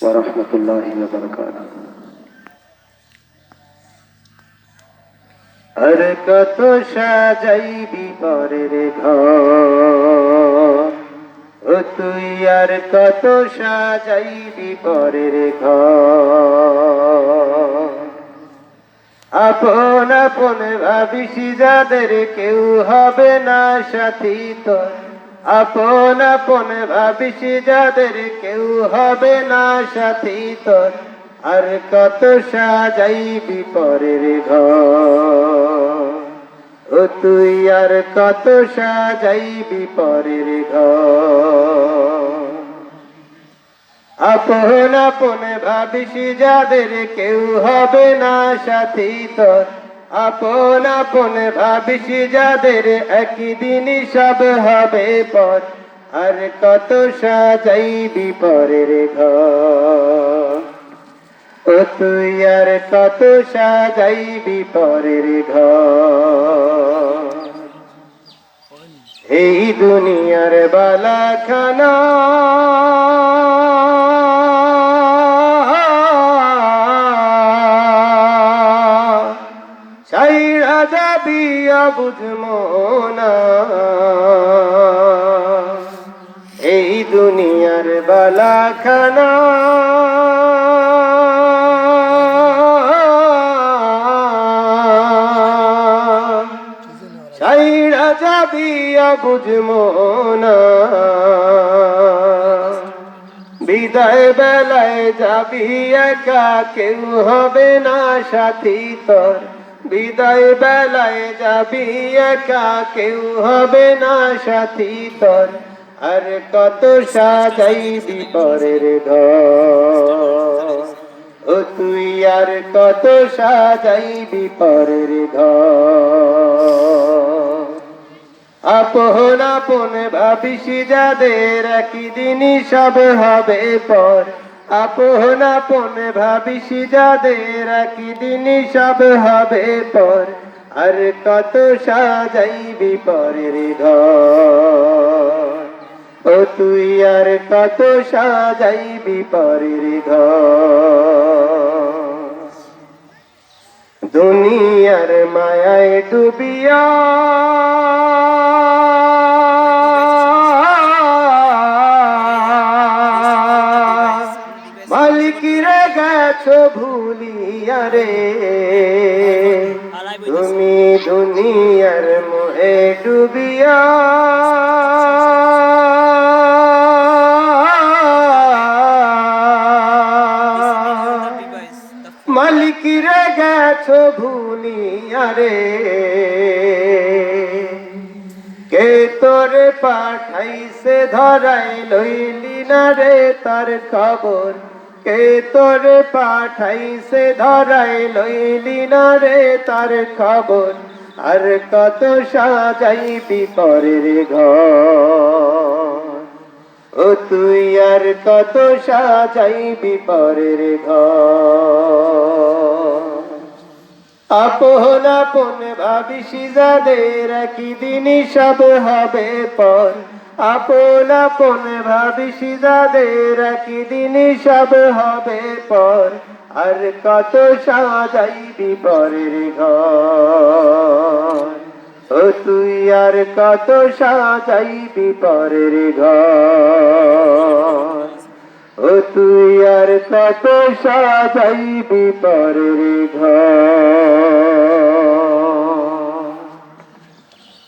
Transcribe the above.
ওয়া রাহমাতুল্লাহি ওয়া বারাকাতুহু। আর কত সাজাইবি পরের ঘর, ও তুই আর কত সাজাইবি পরের ঘর। আপন আপন ভাবিস যাদের কেউ হবে না সাথী তোর, আপন আপন ভাবিস যাদের কেউ হবে না সাথী তোর। আর কত সাজাইবি পরের ঘর, ও তুই আর কত সাজাইবি পরের ঘর। আপন আপন ভাবিস যাদের কেউ হবে না সাথী তোর, আপন আপন ভাবিস যাদের একদিন সব হবে পর। আর কত সাজাইবি পরের ঘর, ও তুই আর কত সাজাইবি পরের ঘর। এই দুনিয়ার বালাখানা ছাইড়া যাবি বুঝমো না, এই দুনিয়ার বালাখানা ছাইড়া যাবি বুঝমো না। বিদায় বেলায় যাবি একা, কেউ হবে না সাথী তোর। বিদায় বেলায় যাবি একা, কেউ হবে না সাথী তোর। আর কত সাজাইবি পরের ঘর, ও তুই আর কত সাজাইবি পরের ঘর। আপন আপন ভাবিস যাদের একদিনই সব হবে পর, আপন আপন ভাবিস যাদের একদিনই সব হবে পর। আর কত সাজাইবি পরের ঘর, ও তুই আর কত সাজাইবি পরের ঘর। দুনিয়ার মায়ায় ডুবিয়া মালিকিরে গেছো ভুলিয়া রে, তুমি দুনিয়ার মোহে ডুবিয়া মালিকিরে গেছো ভুলিয়া রে। কে তোরে পাঠাইছে ধরাই লইলি না রে তার খবর, কে তোরে পাঠাইছে ধরাই লইলি না রে তার খবর। আর কত সাজাইবি পরের ঘর, ও তুই আর কত সাজাইবি পরের ঘর। আপন আপন ভাবিস যাদের একদিনই সব হবে পর, আপন আপন ভাবিস যাদের একদিনই সব হবে পর। আর কত সাজাইবি পরের ঘর, ও তুই আর কত সাজাইবি পরের ঘর, ও তুই আর কত সাজাইবি পরের ঘর।